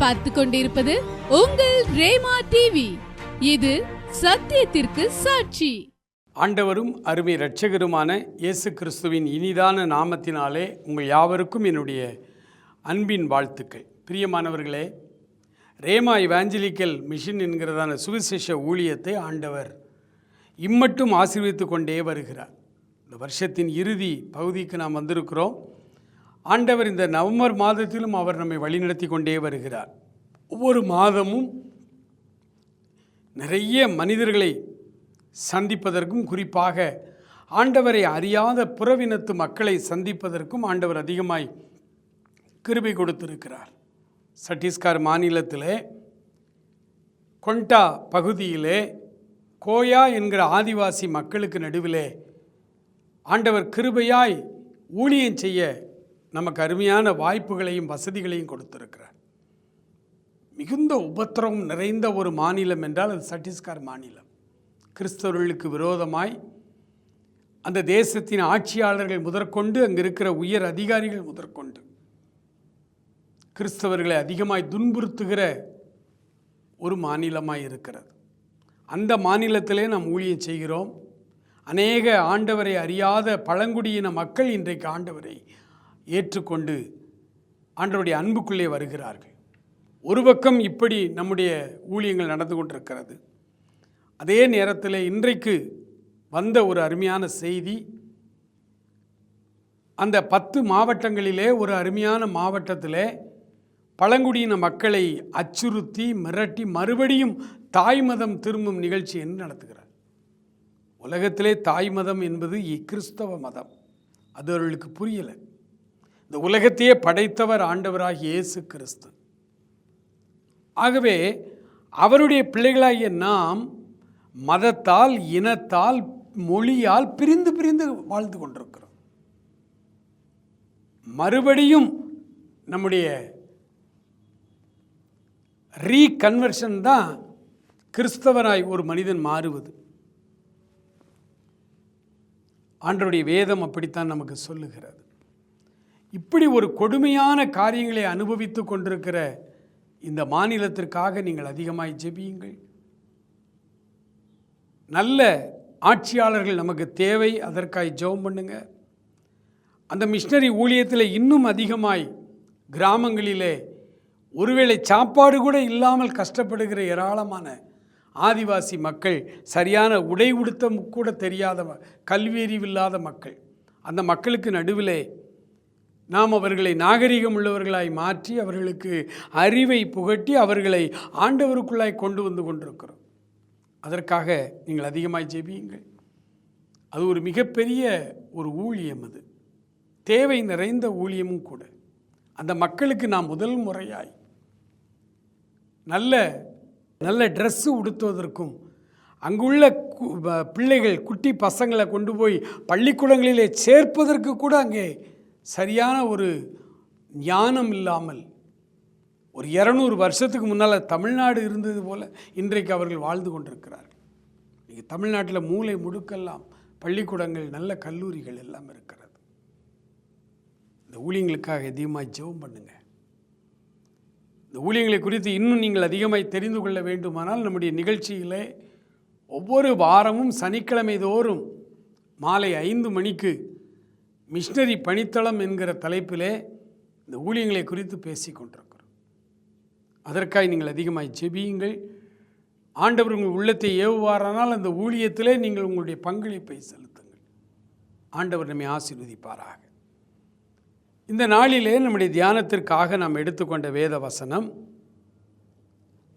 நீங்கள் பார்த்து கொண்டிருப்பது உங்கள் ரேமா டிவி. இது சத்தியத்திற்கு சாட்சி. ஆண்டவரும் அருமை இரட்சகருமான இயேசு கிறிஸ்துவின் இனிதான நாமத்தினாலே உங்கள் யாவருக்கும் என்னுடைய அன்பின் வாழ்த்துக்கள். பிரியமானவர்களே, ரேமா இவாஞ்சலிக்கல் மிஷன் என்கிறதான சுவிசேஷ ஊழியத்தை ஆண்டவர் இம்மட்டும் ஆசீர்வதித்து கொண்டே வருகிறார். இந்த வருஷத்தின் இறுதி பகுதிக்கு நாம் வந்திருக்கிறோம். ஆண்டவர் இந்த நவம்பர் மாதத்திலும் அவர் நம்மை வழிநடத்தி கொண்டே வருகிறார். ஒவ்வொரு மாதமும் நிறைய மனிதர்களை சந்திப்பதற்கும், குறிப்பாக ஆண்டவரை அறியாத புறவினத்து மக்களை சந்திப்பதற்கும் ஆண்டவர் அதிகமாய் கிருபை கொடுத்திருக்கிறார். சத்தீஸ்கர் மாநிலத்திலே கொண்டா பகுதியிலே கோயா என்கிற ஆதிவாசி மக்களுக்கு நடுவிலே ஆண்டவர் கிருபையாய் ஊழியம் செய்ய நமக்கு அருமையான வாய்ப்புகளையும் வசதிகளையும் கொடுத்திருக்கிறார். மிகுந்த உபத்திரவம் நிறைந்த ஒரு மாநிலம் என்றால் அது சத்தீஸ்கர் மாநிலம். கிறிஸ்தவர்களுக்கு விரோதமாய் அந்த தேசத்தின் ஆட்சியாளர்கள் முதற்கொண்டு, அங்கு இருக்கிற உயர் அதிகாரிகள் முதற்கொண்டு கிறிஸ்தவர்களை அதிகமாய் துன்புறுத்துகிற ஒரு மாநிலமாய் இருக்கிறது. அந்த மாநிலத்திலே நாம் ஊழியம் செய்கிறோம். அநேக ஆண்டவரை அறியாத பழங்குடியின மக்கள் இன்றைக்கு ஆண்டவரை ஏற்றுக்கொண்டு ஆண்டவருடைய அன்புக்குள்ளே வருகிறார்கள். ஒரு பக்கம் இப்படி நம்முடைய ஊழியங்கள் நடந்து கொண்டிருக்கிறது. அதே நேரத்தில் இன்றைக்கு வந்த ஒரு அருமையான செய்தி, அந்த 10 மாவட்டங்களிலே ஒரு அருமையான மாவட்டத்தில் பழங்குடியின மக்களை அச்சுறுத்தி மிரட்டி மறுபடியும் தாய் மதம் திரும்பும் நிகழ்ச்சி என்று நடத்துகிறார். உலகத்திலே தாய் மதம் என்பது கிறிஸ்தவ மதம். அது அவர்களுக்கு புரியலை. இந்த உலகத்தையே படைத்தவர் ஆண்டவராகிய இயேசு கிறிஸ்து. ஆகவே அவருடைய பிள்ளைகளாகிய நாம் மதத்தால், இனத்தால், மொழியால் பிரிந்து பிரிந்து வாழ்ந்து கொண்டிருக்கிறோம். மறுபடியும் நம்முடைய ரீகன்வர்ஷன் தான் கிறிஸ்தவராய் ஒரு மனிதன் மாறுவது. ஆண்டவருடைய வேதம் அப்படித்தான் நமக்கு சொல்லுகிறது. இப்படி ஒரு கொடுமையான காரியங்களை அனுபவித்து கொண்டிருக்கிற இந்த மாநிலத்திற்காக நீங்கள் அதிகமாய் ஜெபியுங்கள். நல்ல ஆட்சியாளர்கள் நமக்கு தேவை. அதற்காய் ஜெபம் பண்ணுங்க. அந்த மிஷனரி ஊழியத்தில் இன்னும் அதிகமாய் கிராமங்களிலே ஒருவேளை சாப்பாடு கூட இல்லாமல் கஷ்டப்படுகிற ஏராளமான ஆதிவாசி மக்கள், சரியான உடை உடுத்த கூட தெரியாத, கல்வியறிவில்லாத மக்கள், அந்த மக்களுக்கு நடுவிலே நாம் அவர்களை நாகரிகம் உள்ளவர்களாய் மாற்றி அவர்களுக்கு அறிவை புகட்டி அவர்களை ஆண்டவருக்குள்ளாய் கொண்டு வந்து கொண்டிருக்கிறோம். அதற்காக நீங்கள் அதிகமாய் ஜெபியுங்கள். அது ஒரு மிகப்பெரிய ஒரு ஊழியம். அது தேவை நிறைந்த ஊழியமும் கூட. அந்த மக்களுக்கு நாம் முதல் முறையாய் நல்ல நல்ல ட்ரெஸ்ஸு உடுத்துவதற்கும், அங்குள்ள பிள்ளைகள், குட்டி பசங்களை கொண்டு போய் பள்ளிக்கூடங்களிலே சேர்ப்பதற்கு கூட அங்கே சரியான ஒரு ஞானம் இல்லாமல், ஒரு 200 வருஷத்துக்கு முன்னால் தமிழ்நாடு இருந்தது போல் இன்றைக்கு அவர்கள் வாழ்ந்து கொண்டிருக்கிறார்கள். இன்றைக்கி தமிழ்நாட்டில் மூலை முடுக்கெல்லாம் பள்ளிக்கூடங்கள், நல்ல கல்லூரிகள் எல்லாம் இருக்கிறது. இந்த ஊழியங்களுக்காக அதிகமாக ஜெபம் பண்ணுங்க. இந்த ஊழியங்களை குறித்து இன்னும் நீங்கள் அதிகமாக தெரிந்து கொள்ள வேண்டுமானால் நம்முடைய நிகழ்ச்சியிலே ஒவ்வொரு வாரமும் சனிக்கிழமை தோறும் மாலை 5 மணிக்கு மிஷனரி பணித்தளம் என்கிற தலைப்பிலே இந்த ஊழியங்களை குறித்து பேசி கொண்டிருக்கிறோம். அதற்காக நீங்கள் அதிகமாக ஜெபியுங்கள். ஆண்டவர் உங்கள் உள்ளத்தை ஏவுவாரானால் அந்த ஊழியத்திலே நீங்கள் உங்களுடைய பங்களிப்பை செலுத்துங்கள். ஆண்டவர் நம்மை ஆசீர்வதிப்பாராக. இந்த நாளிலே நம்முடைய தியானத்திற்காக நாம் எடுத்துக்கொண்ட வேத வசனம்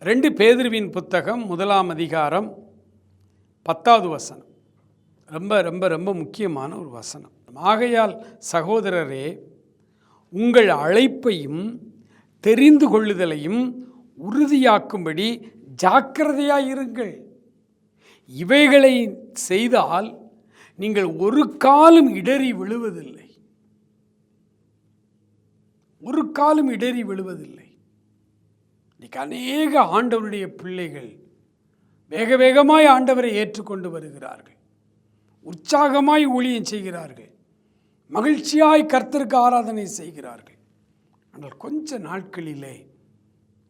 2 பேதுருவின் புத்தகம் 1ஆம் அதிகாரம் 10வது வசனம். ரொம்ப ரொம்ப ரொம்ப முக்கியமான ஒரு வசனம். ஆகையால் சகோதரரே, உங்கள் அழைப்பையும் தெரிந்து கொள்ளுதலையும் உறுதியாக்கும்படி ஜாக்கிரதையாயிருங்கள். இவைகளை செய்தால் நீங்கள் ஒரு காலம் இடறி விழுவதில்லை. ஒரு காலம் இடறி விழுவதில்லை. இன்றைக்கு அநேக ஆண்டவருடைய பிள்ளைகள் வேக வேகமாய் ஆண்டவரை ஏற்றுக்கொண்டு வருகிறார்கள். உற்சாகமாய் ஊழியம் செய்கிறார்கள். மகிழ்ச்சியாய் கர்த்தருக்கு ஆராதனை செய்கிறார்கள். ஆனால் கொஞ்ச நாட்களிலே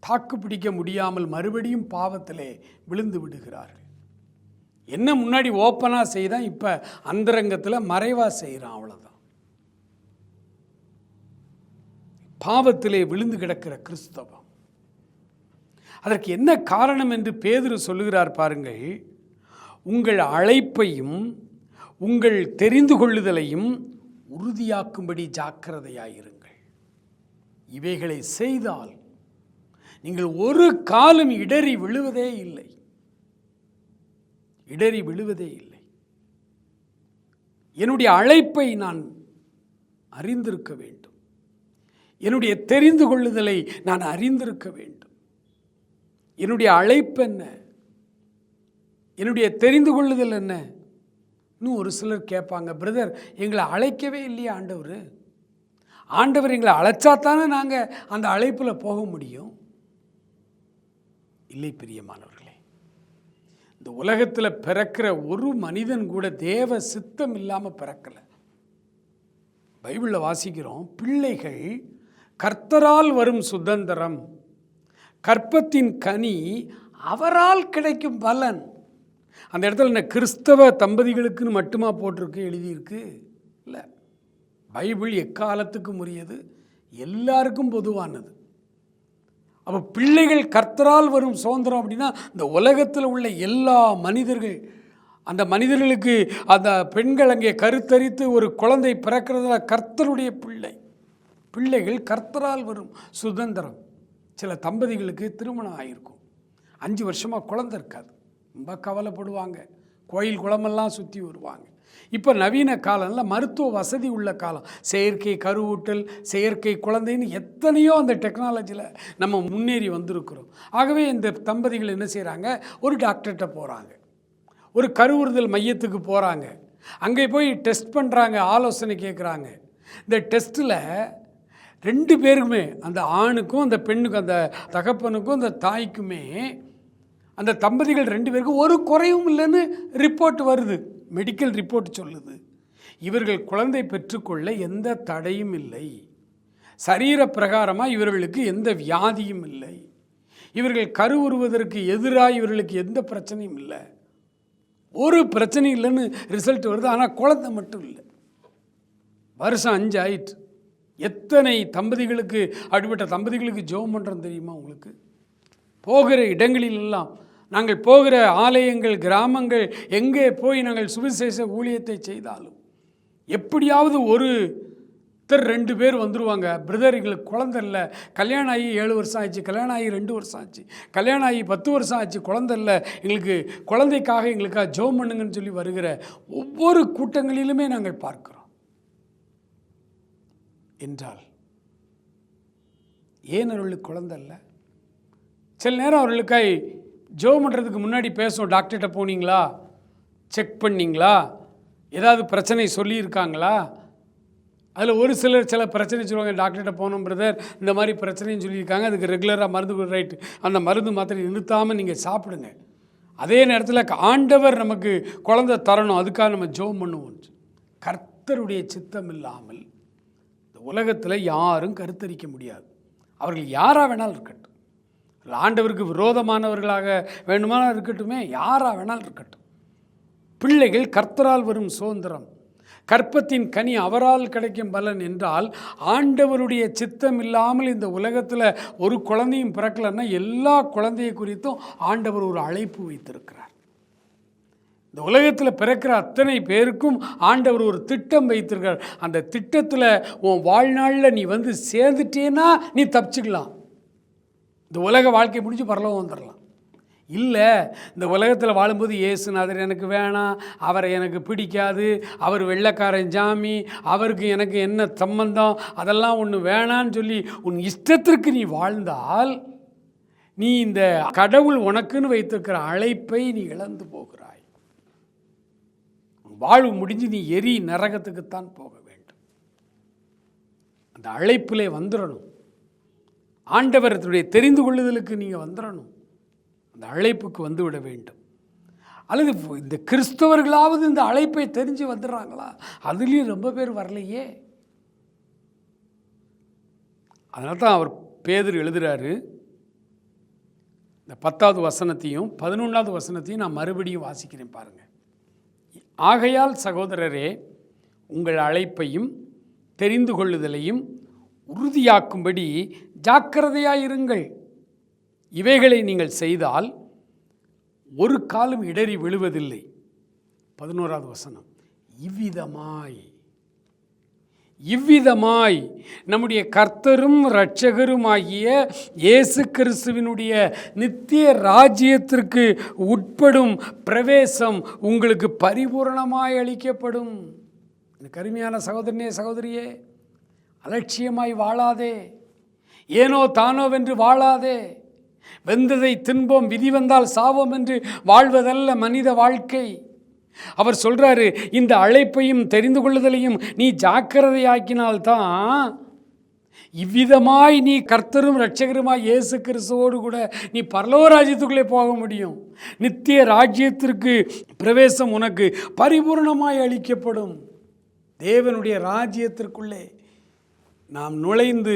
தாக்கு பிடிக்க முடியாமல் மறுபடியும் பாவத்திலே விழுந்து விடுகிறார்கள். என்ன முன்னாடி ஓப்பனாக செய்தான், இப்போ அந்தரங்கத்தில் மறைவாக செய்கிறான். அவ்வளோதான். பாவத்திலே விழுந்து கிடக்கிற கிறிஸ்தவம். அதற்கு என்ன காரணம் என்று பேதுரு சொல்லுகிறார் பாருங்கள். உங்கள் அழைப்பையும் உங்கள் தெரிந்து கொள்ளுதலையும் உறுதியாக்கும்படி ஜாக்கிரதையாயிருங்கள். இவைகளை செய்தால் நீங்கள் ஒரு காலம் இடறி விழுவதே இல்லை. இடறி விழுவதே இல்லை. என்னுடைய அழைப்பை நான் அறிந்திருக்க வேண்டும். என்னுடைய தெரிந்து கொள்ளுதலை நான் அறிந்திருக்க வேண்டும். என்னுடைய அழைப்பு என்ன, என்னுடைய தெரிந்து கொள்ளுதல் என்ன? இன்னும் ஒரு சிலர் கேட்பாங்க, பிரதர் எங்களை அழைக்கவே இல்லையா ஆண்டவர்? ஆண்டவர் எங்களை அழைச்சாத்தானே நாங்கள் அந்த அழைப்பில் போக முடியும். இல்லை பிரியமானவர்களே, இந்த உலகத்தில் பிறக்கிற ஒரு மனிதன் கூட தேவ சித்தம் இல்லாமல் பிறக்கலை. பைபிளில் வாசிக்கிறோம், பிள்ளைகள் கர்த்தரால் வரும் சுதந்திரம், கற்பத்தின் கனி அவரால் கிடைக்கும் பலன். அந்த இடத்துல என்ன கிறிஸ்தவ தம்பதிகளுக்குன்னு மட்டுமா போட்டிருக்கு, எழுதியிருக்கு? இல்லை, பைபிள் எக்காலத்துக்கும் உரியது, எல்லாருக்கும் பொதுவானது. அப்போ பிள்ளைகள் கர்த்தரால் வரும் சுதந்திரம் அப்படின்னா இந்த உலகத்தில் உள்ள எல்லா மனிதர்கள், அந்த மனிதர்களுக்கு அந்த பெண்கள் அங்கே கருத்தரித்து ஒரு குழந்தை பிறக்கிறதுல கர்த்தருடைய பிள்ளைகள் கர்த்தரால் வரும் சுதந்திரம். சில தம்பதிகளுக்கு திருமணம் ஆகியிருக்கும், 5 வருஷமாக குழந்தை இருக்காது, ரொம்ப கவலைப்படுவாங்க, கோயில் குளமெல்லாம் சுற்றி வருவாங்க. இப்போ நவீன காலம்ல மருத்துவ வசதி உள்ள காலம், செயற்கை கருவூட்டல், செயற்கை குழந்தைன்னு எத்தனையோ அந்த டெக்னாலஜியில் நம்ம முன்னேறி வந்திருக்கிறோம். ஆகவே இந்த தம்பதிகள் என்ன செய்கிறாங்க, ஒரு டாக்டர்கிட்ட போகிறாங்க, ஒரு கருவுறுதல் மையத்துக்கு போகிறாங்க, அங்கே போய் டெஸ்ட் பண்ணுறாங்க, ஆலோசனை கேட்குறாங்க. இந்த டெஸ்ட்டில் 2 பேருக்குமே, அந்த ஆணுக்கும் அந்த பெண்ணுக்கும், அந்த தகப்பனுக்கும் அந்த தாய்க்குமே, அந்த தம்பதிகள் 2 பேருக்கும் ஒரு குறையும் இல்லைன்னு ரிப்போர்ட் வருது. மெடிக்கல் ரிப்போர்ட் சொல்லுது, இவர்கள் குழந்தை பெற்றுக்கொள்ள எந்த தடையும் இல்லை, சரீர பிரகாரமாக இவர்களுக்கு எந்த வியாதியும் இல்லை, இவர்கள் கருவுறுவதற்கு எதிராக இவர்களுக்கு எந்த பிரச்சனையும் இல்லை, ஒரு பிரச்சனையும் இல்லைன்னு ரிசல்ட் வருது. ஆனால் குழந்தை மட்டும் இல்லை. வருஷம் 5 ஆயிட்டு. எத்தனை தம்பதிகளுக்கு, அப்படிப்பட்ட தம்பதிகளுக்கு ஜெபம் பண்ணுறோம் தெரியுமா உங்களுக்கு? போகிற இடங்களிலெல்லாம், நாங்கள் போகிற ஆலயங்கள், கிராமங்கள், எங்கே போய் நாங்கள் சுவிசேஷ ஊழியத்தை செய்தாலும் எப்படியாவது 2 பேர் வந்துடுவாங்க, பிரதர் எங்களுக்கு குழந்தை இல்லை, கல்யாணம் ஆகி 7 வருஷம் ஆச்சு, கல்யாணம் ஆகி 2 வருஷம் ஆச்சு, கல்யாணம் ஆகி 10 வருஷம் ஆச்சு, குழந்தை இல்லை, எங்களுக்கு குழந்தைக்காக எங்களுக்காக ஜெபம் பண்ணுங்கன்னு சொல்லி வருகிற ஒவ்வொரு கூட்டங்களிலுமே நாங்கள் பார்க்கிறோம். என்றால் ஏன் அவர்களுக்கு குழந்தை இல்லை? சில நேரம் அவர்களுக்காய் ஜெபம் பண்ணுறதுக்கு முன்னாடி பேசுவோம், டாக்டர்கிட்ட போனீங்களா, செக் பண்ணிங்களா, ஏதாவது பிரச்சனை சொல்லியிருக்காங்களா? அதில் ஒரு சில பிரச்சனை சொல்லுவாங்க, டாக்டர்கிட்ட போனோம் பிரதர், இந்த மாதிரி பிரச்சனைன்னு சொல்லியிருக்காங்க, அதுக்கு ரெகுலராக மருந்து ரைட்டு, அந்த மருந்து மாத்திரை நிறுத்தாமல் நீங்கள் சாப்பிடுங்க, அதே நேரத்தில் ஆண்டவர் நமக்கு குழந்தை தரணும், அதுக்காக நம்ம ஜெபம் பண்ணுவோம். கர்த்தருடைய சித்தம் இல்லாமல் இந்த உலகத்தில் யாரும் கருத்தரிக்க முடியாது. அவர்கள் யாராக வேணாலும் இருக்கட்டும், ஆண்டவருக்கு விரோதமானவர்களாக வேண்டுமானால் இருக்கட்டுமே, யாராக வேணாலும் இருக்கட்டும், பிள்ளைகள் கர்த்தரால் வரும் சுதந்திரம், கற்பத்தின் கனி அவரால் கிடைக்கும் பலன் என்றால், ஆண்டவருடைய சித்தம் இல்லாமல் இந்த உலகத்தில் ஒரு குழந்தையும் பிறக்கலைன்னா எல்லா குழந்தையை குறித்தும் ஆண்டவர் ஒரு அழைப்பு வைத்திருக்கிறார். இந்த உலகத்தில் பிறக்கிற அத்தனை பேருக்கும் ஆண்டவர் ஒரு திட்டம் வைத்திருக்கிறார். அந்த திட்டத்தில் உன் வாழ்நாளில் நீ வந்து சேர்ந்துட்டேன்னா நீ தப்பிச்சுக்கலாம், இந்த உலக வாழ்க்கை முடிஞ்சு பரலோகம் வந்துடலாம். இல்லை, இந்த உலகத்தில் வாழும்போது இயேசுநாதர் எனக்கு வேணாம், அவரை எனக்கு பிடிக்காது, அவர் வெள்ளைக்காரன் ஜாமி, அவருக்கு எனக்கு என்ன சம்பந்தம், அதெல்லாம் ஒன்று வேணான்னு சொல்லி உன் இஷ்டத்திற்கு நீ வாழ்ந்தால் நீ இந்த கடவுள் உனக்குன்னு வைத்திருக்கிற அழைப்பை நீ இழந்து போகிறாய். வாழ்வு முடிஞ்சு நீ எரி நரகத்துக்குத்தான் போக வேண்டும். அந்த அழைப்பிலே வந்துடணும், ஆண்டவரத்துடைய தெரிந்து கொள்ளுதலுக்கு நீங்கள் வந்துடணும், அந்த அழைப்புக்கு வந்து விட வேண்டும். அல்லது இந்த கிறிஸ்தவர்களாவது இந்த அழைப்பை தெரிஞ்சு வந்துடுறாங்களா? அதுலேயும் ரொம்ப பேர் வரலையே. அதனால தான் அவர் பேதுரு எழுதுகிறாரு, இந்த 10வது வசனத்தையும் 11வது வசனத்தையும் நான் மறுபடியும் வாசிக்கிறேன் பாருங்கள். ஆகையால் சகோதரரே, உங்கள் அழைப்பையும் தெரிந்து கொள்ளுதலையும் உறுதியாக்கும்படி ஜாக்கிரதையாயிருங்கள். இவைகளை நீங்கள் செய்தால் ஒரு காலும் இடறி விழுவதில்லை. 11வது வசனம், இவ்விதமாய் நம்முடைய கர்த்தரும் இரட்சகருமாகிய இயேசு கிறிஸ்துவினுடைய நித்திய ராஜ்யத்திற்கு உட்படும் பிரவேசம் உங்களுக்கு பரிபூரணமாய் அளிக்கப்படும். எனக்கு அருமையான சகோதரனே, சகோதரியே, அலட்சியமாய் வாழாதே, ஏனோ தானோ வென்று வாழாதே. வெந்ததை தின்போம், விதி வந்தால் சாவோம் என்று வாழ்வதல்ல மனித வாழ்க்கை. அவர் சொல்றாரு, இந்த அழைப்பையும் தெரிந்து கொள்ளுதலையும் நீ ஜாக்கிரதையாக்கினால்தான் இவ்விதமாய் நீ கர்த்தரும் இரட்சகருமாய் இயேசு கிறிஸ்துவோடு கூட நீ பரலோக ராஜ்யத்துக்குள்ளே போக முடியும். நித்திய ராஜ்யத்திற்கு பிரவேசம் உனக்கு பரிபூர்ணமாய் அளிக்கப்படும். தேவனுடைய ராஜ்யத்திற்குள்ளே நாம் நுழைந்து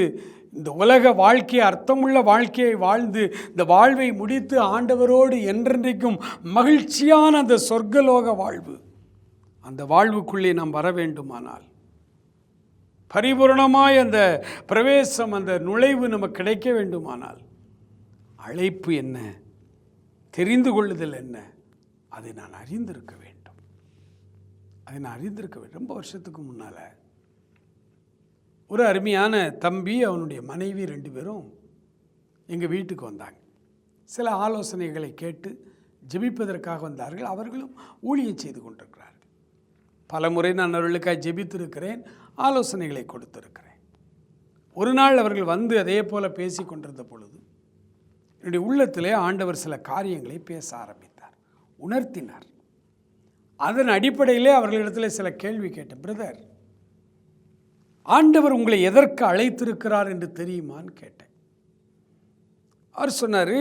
இந்த உலக வாழ்க்கையை, அர்த்தமுள்ள வாழ்க்கையை வாழ்ந்து இந்த வாழ்வை முடித்து ஆண்டவரோடு என்றென்றைக்கும் மகிழ்ச்சியான அந்த சொர்க்கலோக வாழ்வு, அந்த வாழ்வுக்குள்ளே நாம் வர வேண்டுமானால் பரிபூரணமாய் அந்த பிரவேசம், அந்த நுழைவு நமக்கு கிடைக்க வேண்டுமானால் அழைப்பு என்ன, தெரிந்து கொள்ளுதல் என்ன, அதை நான் அறிந்திருக்க வேண்டும். ரொம்ப வருஷத்துக்கு முன்னால் ஒரு அருமையான தம்பி, அவனுடைய மனைவி 2 பேரும் எங்கள் வீட்டுக்கு வந்தாங்க. சில ஆலோசனைகளை கேட்டு ஜெபிப்பதற்காக வந்தார்கள். அவர்களும் ஊழியம் செய்து கொண்டிருக்கிறார்கள். பல முறை நான் அவர்களுக்காக ஜெபித்திருக்கிறேன், ஆலோசனைகளை கொடுத்திருக்கிறேன். ஒரு நாள் அவர்கள் வந்து அதே போல் பேசி கொண்டிருந்த பொழுது என்னுடைய உள்ளத்திலே ஆண்டவர் சில காரியங்களை பேச ஆரம்பித்தார், உணர்த்தினார். அதன் அடிப்படையிலே அவர்களிடத்தில் சில கேள்வி கேட்டேன். பிரதர், ஆண்டவர் உங்களை எதற்கு அழைத்திருக்கிறார் என்று தெரியுமான்னு கேட்டேன். அவர் சொன்னார்,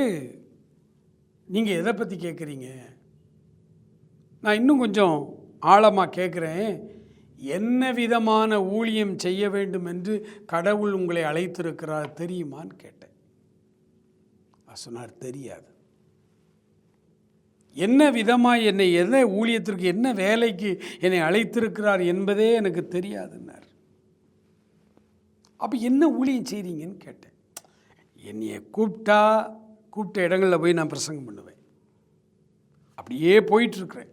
நீங்கள் எதை பற்றி கேட்குறீங்க? நான் இன்னும் கொஞ்சம் ஆழமாக கேட்குறேன். என்ன விதமான ஊழியம் செய்ய வேண்டும் என்று கடவுள் உங்களை அழைத்திருக்கிறார் தெரியுமான்னு கேட்டேன். அவர் சொன்னார், தெரியாது. என்ன விதமாக என்னை எந்த ஊழியத்திற்கு, என்ன வேலைக்கு என்னை அழைத்திருக்கிறார் என்பதே எனக்கு தெரியாதுன்னார். அப்போ என்ன ஊழியம் செய்கிறீங்கன்னு கேட்டேன். என்னைய கூப்பிட்ட இடங்களில் போய் நான் பிரசங்கம் பண்ணுவேன். அப்படியே போயிட்டுருக்கிறேன்.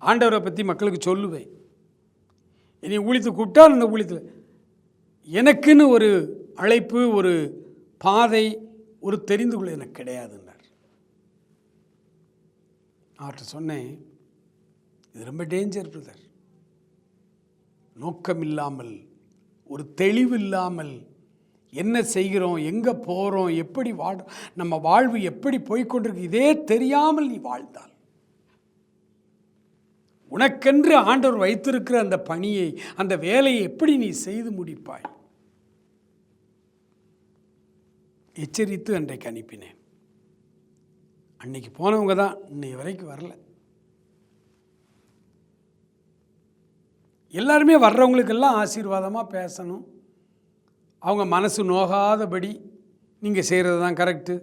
ஆண்டவரை பற்றி மக்களுக்கு சொல்லுவேன். என்னை ஊழியத்தை கூப்பிட்டா அந்த ஊழியத்தில் எனக்குன்னு ஒரு அழைப்பு, ஒரு பாதை, ஒரு தெரிந்து கொள்ள எனக்கு கிடையாதுன்னார். அவர்கிட்ட சொன்னேன், இது ரொம்ப டேஞ்சர் பிரதர். நோக்கம் இல்லாமல், ஒரு தெளிவு இல்லாமல் என்ன செய்கிறோம், எங்கே போகிறோம், எப்படி நம்ம வாழ்வு எப்படி போய்கொண்டிருக்கு, இதே தெரியாமல் நீ வாழ்ந்தால் உனக்கென்று ஆண்டவர் வைத்திருக்கிற அந்த பணியை, அந்த வேலையை எப்படி நீ செய்து முடிப்பாய்? எச்சரித்து அன்றைக்கு அனுப்பினேன். அன்னைக்கு போனவங்க தான் இன்னைக்கு வரைக்கும் வரல. எல்லாருமே வர்றவங்களுக்கெல்லாம் ஆசீர்வாதமாக பேசணும், அவங்க மனசு நோகாதபடி நீங்கள் செய்கிறது தான் கரெக்டு,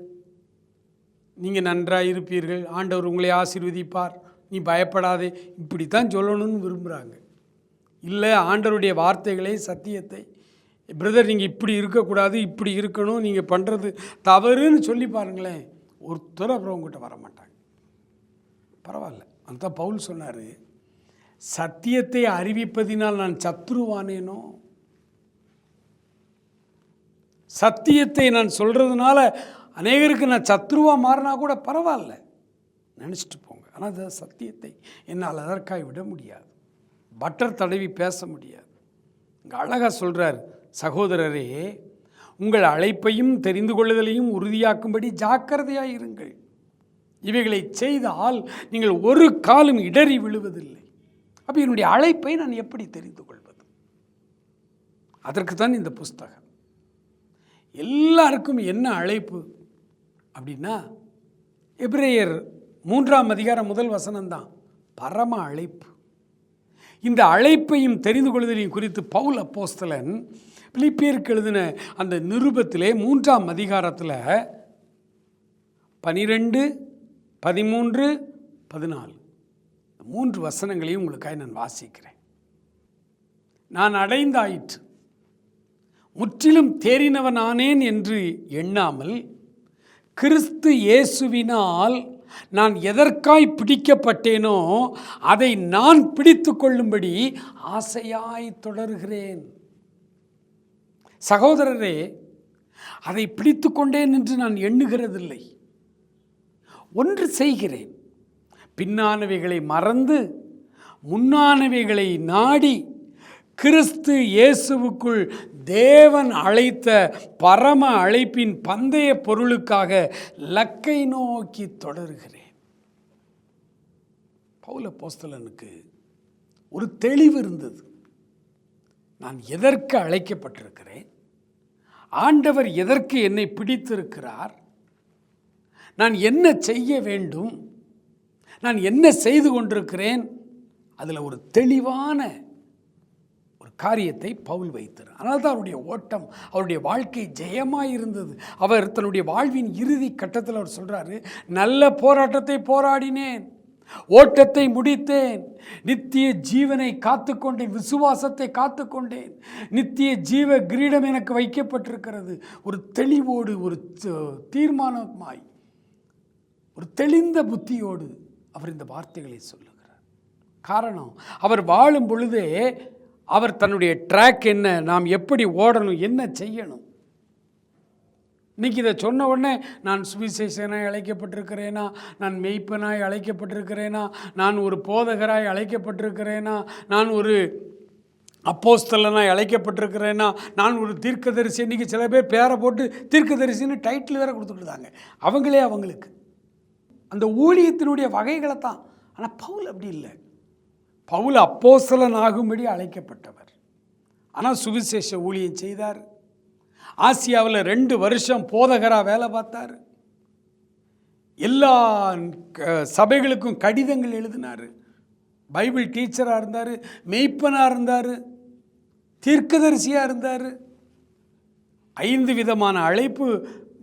நீங்கள் நன்றாக இருப்பீர்கள், ஆண்டவர் உங்களை ஆசீர்வதிப்பார், நீ பயப்படாதே, இப்படி தான் சொல்லணும்னு விரும்புகிறாங்க. இல்லை, ஆண்டவருடைய வார்த்தைகளை, சத்தியத்தை, பிரதர் நீங்கள் இப்படி இருக்கக்கூடாது, இப்படி இருக்கணும், நீங்கள் பண்ணுறது தவறுன்னு சொல்லி பாருங்களேன், ஒருத்தர் அப்புறம் உங்கள்கிட்ட வர மாட்டாங்க. பரவாயில்ல. அதுதான் பவுல் சொன்னார், சத்தியத்தை அறிவிப்பதினால் நான் சத்ருவானேனோ, சத்தியத்தை நான் சொல்கிறதுனால அநேகருக்கு நான் சத்ருவாக மாறினா கூட பரவாயில்ல, நினச்சிட்டு போங்க. ஆனால் அந்த சத்தியத்தை என்னால் அதற்காக விட முடியாது, பட்டர் தடவி பேச முடியாது. இங்கே அழகாக சொல்கிறார், சகோதரரே, உங்கள் அழைப்பையும் தெரிந்து கொள்ளுதலையும் உறுதியாக்கும்படி ஜாக்கிரதையாக இருங்கள். இவைகளை செய்தால் நீங்கள் ஒரு காலும் இடறி விழுவதில்லை. அப்போ என்னுடைய அழைப்பை நான் எப்படி தெரிந்து கொள்வது? அதற்கு தான் இந்த புஸ்தகம். எல்லாருக்கும் என்ன அழைப்பு அப்படின்னா, எபிரேயர் 3ஆம் அதிகாரம் 1 வசனம்தான் பரம அழைப்பு. இந்த அழைப்பையும் தெரிந்து கொள்வதையும் குறித்து பவுல் அப்போஸ்தலன் பிலிப்பியருக்கு எழுதின அந்த நிருபத்திலே 3ஆம் அதிகாரத்தில் 12, 13, 14 3 வசனங்களையும் உங்களுக்காக நான் வாசிக்கிறேன். நான் அடைந்தாயிற்று, முற்றிலும் தேறினவனானேன் என்று எண்ணாமல், கிறிஸ்து இயேசுவினால் நான் எதற்காய் பிடிக்கப்பட்டேனோ அதை நான் பிடித்து கொள்ளும்படி ஆசையாய் தொடர்கிறேன். சகோதரரே, அதை பிடித்து கொண்டேன் என்று நான் எண்ணுகிறதில்லை. ஒன்று செய்கிறேன், பின்னானவைகளை மறந்து முன்னானவைகளை நாடி கிறிஸ்து இயேசுவுக்குள் தேவன் அழைத்த பரம அழைப்பின் பந்தய பொருளுக்காக லக்கை நோக்கி தொடர்கிறேன். பவுல் அப்போஸ்தலனுக்கு ஒரு தெளிவு இருந்தது. நான் எதற்கு அழைக்கப்பட்டிருக்கிறேன், ஆண்டவர் எதற்கு என்னை பிடித்திருக்கிறார், நான் என்ன செய்ய வேண்டும், நான் என்ன செய்து கொண்டிருக்கிறேன், அதில் ஒரு தெளிவான ஒரு காரியத்தை பவுல் வைத்தார். அதனால தான் அவருடைய ஓட்டம், அவருடைய வாழ்க்கை ஜெயமாக இருந்தது. அவர் தன்னுடைய வாழ்வின் இறுதி கட்டத்தில் அவர் சொல்கிறாரு, நல்ல போராட்டத்தை போராடினேன், ஓட்டத்தை முடித்தேன், நித்திய ஜீவனை காத்துக்கொண்டேன், விசுவாசத்தை காத்துக்கொண்டேன், நித்திய ஜீவ கிரீடம் எனக்கு வைக்கப்பட்டிருக்கிறது. ஒரு தெளிவோடு, ஒரு தீர்மானமாய், ஒரு தெளிந்த புத்தியோடு அவர் இந்த வார்த்தைகளை சொல்லுகிறார். காரணம், அவர் வாழும் பொழுதே அவர் தன்னுடைய ட்ராக் என்ன, நாம் எப்படி ஓடணும், என்ன செய்யணும். இன்றைக்கி இதை சொன்ன உடனே நான் சுவிசேஷனாய் அழைக்கப்பட்டிருக்கிறேனா, நான் மெய்ப்பனாய் அழைக்கப்பட்டிருக்கிறேனா, நான் ஒரு போதகராய் அழைக்கப்பட்டிருக்கிறேனா, நான் ஒரு அப்போஸ்தலனாய் அழைக்கப்பட்டிருக்கிறேனா, நான் ஒரு தீர்க்கதரிசி. இன்றைக்கி சில பேர் பேரை போட்டு தீர்க்கதரிசின்னு டைட்டில் வேறு கொடுத்துக்கிட்டாங்க. அவங்களுக்கு அந்த ஊழியத்தினுடைய வகைகளை தான். ஆனால் பவுல் அப்படி இல்லை. பவுல் அப்போஸ்தலன் ஆகும்படி அழைக்கப்பட்டவர். ஆனால் சுவிசேஷ ஊழியம் செய்தார். ஆசியாவில் 2 வருஷம் போதகராக வேலை பார்த்தார். எல்லா சபைகளுக்கும் கடிதங்கள் எழுதினார். பைபிள் டீச்சராக இருந்தார், மெய்ப்பனாக இருந்தார், தீர்க்கதரிசியாக இருந்தார். 5 விதமான அழைப்பு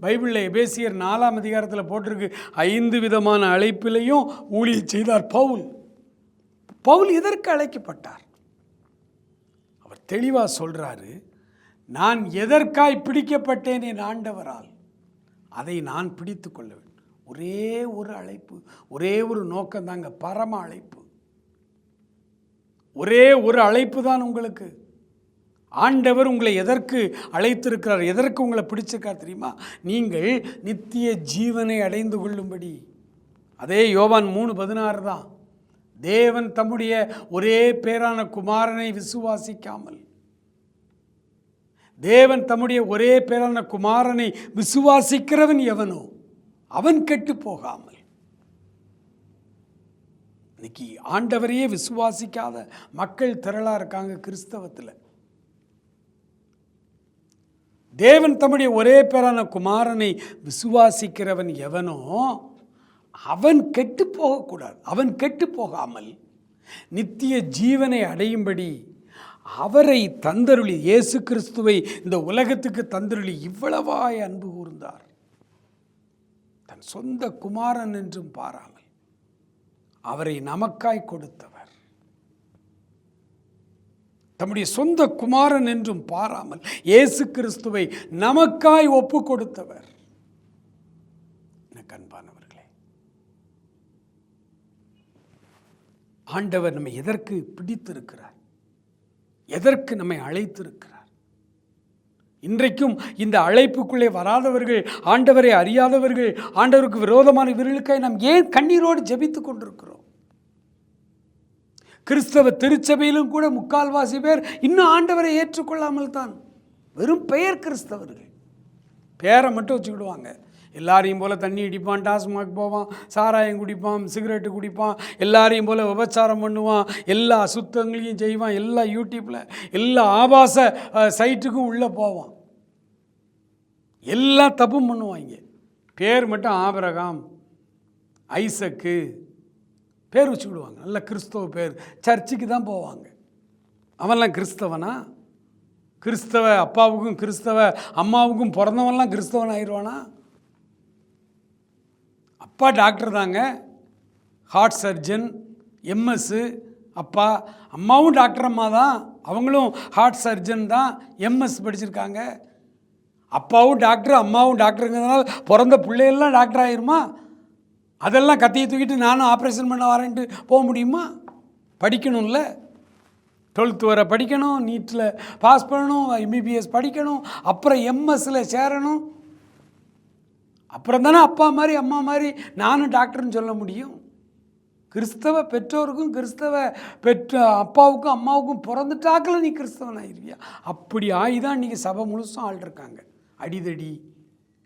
பைபிளில் எபேசியர் 4ஆம் அதிகாரத்தில் போட்டிருக்கு. 5 விதமான அழைப்பிலையும் ஊழியம் செய்தார் பவுல். பவுல் எதற்கு அழைக்கப்பட்டார்? அவர் தெளிவாக சொல்கிறாரு, நான் எதற்காய் பிடிக்கப்பட்டேன் என் ஆண்டவரால், அதை நான் பிடித்து கொள்ள வேண்டும். ஒரே ஒரு அழைப்பு, ஒரே ஒரு நோக்கம் தாங்க, பரம அழைப்பு. ஒரே ஒரு அழைப்பு தான் உங்களுக்கு. ஆண்டவர் உங்களை எதற்கு அழைத்திருக்கிறார், எதற்கு உங்களை பிடிச்சிருக்கார் தெரியுமா? நீங்கள் நித்திய ஜீவனை அடைந்து கொள்ளும்படி. அதே யோவான் 3:16 தான். தேவன் தம்முடைய ஒரே பேரான குமாரனை விசுவாசிக்காமல், தேவன் தம்முடைய ஒரே பேரான குமாரனை விசுவாசிக்கிறவன் எவனோ அவன் கெட்டு போகாமல். இன்னைக்கு ஆண்டவரையே விசுவாசிக்காத மக்கள் திரளா இருக்காங்க கிறிஸ்தவத்தில். தேவன் தம்முடைய ஒரே பேரான குமாரனை விசுவாசிக்கிறவன் எவனோ அவன் கெட்டு போகக்கூடாது. அவன் கெட்டு போகாமல் நித்திய ஜீவனை அடையும்படி அவரை தந்தருளி, இயேசு கிறிஸ்துவை இந்த உலகத்துக்கு தந்தருளி இவ்வளவாய் அன்பு கூர்ந்தார். தன் சொந்த குமாரன் என்றும் பாராமல் அவரை நமக்காய் கொடுத்தவர். தம்முடைய சொந்த குமாரன் என்றும் பாராமல் இயேசு கிறிஸ்துவை நமக்காய் ஒப்பு கொடுத்தவர். எனக்கு அன்பானவர்களே, ஆண்டவர் நம்மை எதற்கு பிடித்திருக்கிறார், எதற்கு நம்மை அழைத்திருக்கிறார்? இன்றைக்கும் இந்த அழைப்புக்குள்ளே வராதவர்கள், ஆண்டவரை அறியாதவர்கள், ஆண்டவருக்கு விரோதமான விரலுக்காய் நாம் ஏன் கண்ணீரோடு ஜெபித்து கொண்டிருக்கிறோம்? கிறிஸ்தவ திருச்சபையிலும் கூட 3/4 பேர் இன்னும் ஆண்டவரை ஏற்றுக்கொள்ளாமல் தான் வெறும் பெயர் கிறிஸ்தவர்கள். பேரை மட்டும் வச்சுக்கிடுவாங்க. எல்லாரையும் போல் தண்ணி அடிப்பான், டாஸ்மாக் போவான், சாராயம் குடிப்பான், சிகரெட்டு குடிப்பான், எல்லாரையும் போல் விபச்சாரம் பண்ணுவான், எல்லா அசுத்தங்களையும் செய்வான், எல்லா யூடியூப்பில் எல்லா ஆபாச சைட்டுக்கும் உள்ளே போவான், எல்லாம் தப்பும் பண்ணுவாங்க. பேர் மட்டும் ஆபிரகாம், ஐசக்கு பேர் வச்சு விடுவாங்க. நல்ல கிறிஸ்தவ பேர், சர்ச்சுக்கு தான் போவாங்க. அவன்லாம் கிறிஸ்தவனா? கிறிஸ்தவ அப்பாவுக்கும் கிறிஸ்தவ அம்மாவுக்கும் பிறந்தவன்லாம் கிறிஸ்தவன் ஆயிடுவானா? அப்பா டாக்டர் தாங்க, ஹார்ட் சர்ஜன், எம்எஸ்ஸு. அப்பா, அம்மாவும் டாக்டர் அம்மா தான், அவங்களும் ஹார்ட் சர்ஜன் தான், எம்எஸ் படிச்சிருக்காங்க. அப்பாவும் டாக்டர் அம்மாவும் டாக்டருங்கிறதுனால பிறந்த பிள்ளைகள்லாம் டாக்டர் ஆகிருமா? அதெல்லாம் கத்தியை தூக்கிட்டு நானும் ஆப்ரேஷன் பண்ண வரேன்ட்டு போக முடியுமா? படிக்கணும்ல, 12th வரை படிக்கணும், நீட்டில் பாஸ் பண்ணணும், எம்பிபிஎஸ் படிக்கணும், அப்புறம் எம்எஸ்ஸில் சேரணும். அப்புறம் தானே அப்பா மாதிரி அம்மா மாதிரி நானும் டாக்டர்னு சொல்ல முடியும். கிறிஸ்தவ பெற்றோருக்கும் கிறிஸ்தவ அப்பாவுக்கும் அம்மாவுக்கும் பிறந்துட்டாக்கில் நீ கிறிஸ்தவன் ஆகிருவியா? அப்படி ஆகிதான் இன்றைக்கி சபை முழுசும் ஆள் இருக்காங்க. அடிதடி,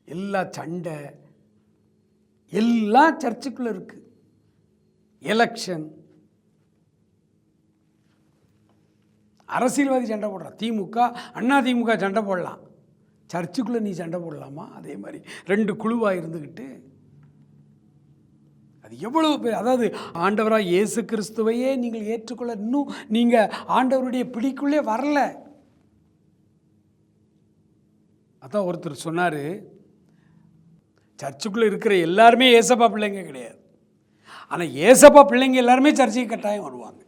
எல்லா சண்டை எல்லாம் சர்ச்சுக்குள்ளே இருக்குது. எலெக்ஷன், அரசியல்வாதி சண்டை போடுறான், திமுக அண்ணா திமுக சண்டை போடலாம், சர்ச்சுக்குள்ளே நீ சண்டை போடலாமா? அதே மாதிரி 2 குழுவாக இருந்துக்கிட்டு அது எவ்வளவு பேர். அதாவது ஆண்டவராக இயேசு கிறிஸ்துவையே நீங்கள் ஏற்றுக்கொள்ள இன்னும் நீங்கள் ஆண்டவருடைய பிடிக்குள்ளே வரல. அதான் ஒருத்தர் சொன்னார், சர்ச்சுக்குள்ளே இருக்கிற எல்லாருமே ஏசப்பா பிள்ளைங்க கிடையாது, ஆனால் ஏசப்பா பிள்ளைங்க எல்லாருமே சர்ச்சைக்கு கட்டாயம் வருவாங்க.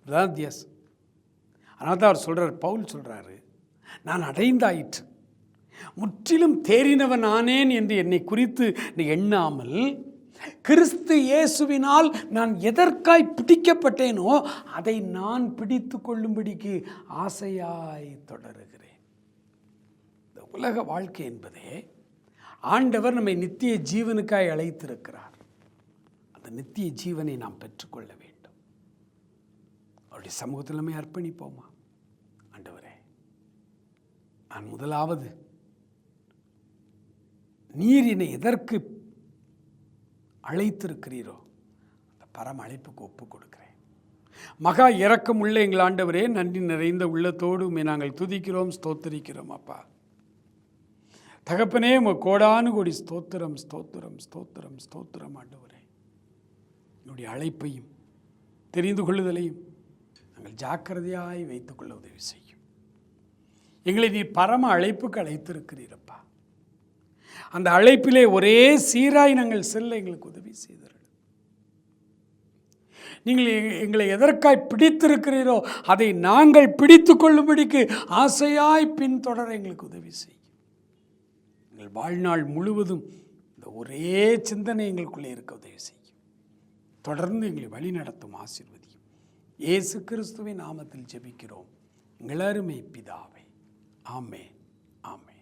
அதுதான் வித்தியாசம். அதனால தான் அவர் சொல்கிறார், பவுல் சொல்கிறாரு, நான் அடைந்தாயிற்று, முற்றிலும் தேறினவன் ஆனேன் என்று என்னை குறித்து எண்ணாமல் கிறிஸ்து இயேசுவினால் நான் எதற்காய் பிடிக்கப்பட்டேனோ அதை நான் பிடித்து கொள்ளும்படிக்கு ஆசையாய் தொடருகிறேன். இந்த உலக வாழ்க்கை என்பதே ஆண்டவர் நம்மை நித்திய ஜீவனுக்காய் அழைத்திருக்கிறார். அந்த நித்திய ஜீவனை நாம் பெற்றுக்கொள்ள வேண்டும். அவருடைய சமூகத்தில் நம்மை அர்ப்பணிப்போமா? ஆண்டவரே, நான் முதலாவது நீர் என்னை எதற்கு அழைத்திருக்கிறீரோ அந்த பரம அழைப்புக்கு ஒப்பு கொடுக்கிறேன். மகா இரக்கம் உள்ள எங்கள் ஆண்டவரே, நன்றி நிறைந்த உள்ளத்தோடு உம்மை நாங்கள் துதிக்கிறோம், ஸ்தோத்திரிக்கிறோம். அப்பா தகப்பனே, உங்கள் கோடானு கோடி ஸ்தோத்திரம், ஸ்தோத்திரம், ஸ்தோத்திரம், ஸ்தோத்திரம். ஆண்டவரே, என்னுடைய அழைப்பையும் தெரிந்து கொள்ளுதலையும் நாங்கள் ஜாக்கிரதையாய் வைத்துக்கொள்ள உதவி செய்யும். எங்களை நீ பரம அழைப்புக்கு அழைத்திருக்கிறீரப்பா. அந்த அழைப்பிலே ஒரே சீராய் நாங்கள் செல்ல எங்களுக்கு உதவி செய்தீர்கள். நீங்கள் எங்களை எதற்காய் பிடித்திருக்கிறீரோ அதை நாங்கள் பிடித்து கொள்ளும்படிக்கு ஆசையாய் பின்தொடர எங்களுக்கு உதவி செய்யும். எங்கள் வாழ்நாள் முழுவதும் இந்த ஒரே சிந்தனை எங்களுக்குள்ளே இருக்க உதவி செய்யும். தொடர்ந்து எங்களை வழி நடத்தும் ஆசீர்வதியும். இயேசு கிறிஸ்துவின் நாமத்தில் ஜெபிக்கிறோம் எங்கள் அருமை பிதாவே. ஆமென், ஆமென்.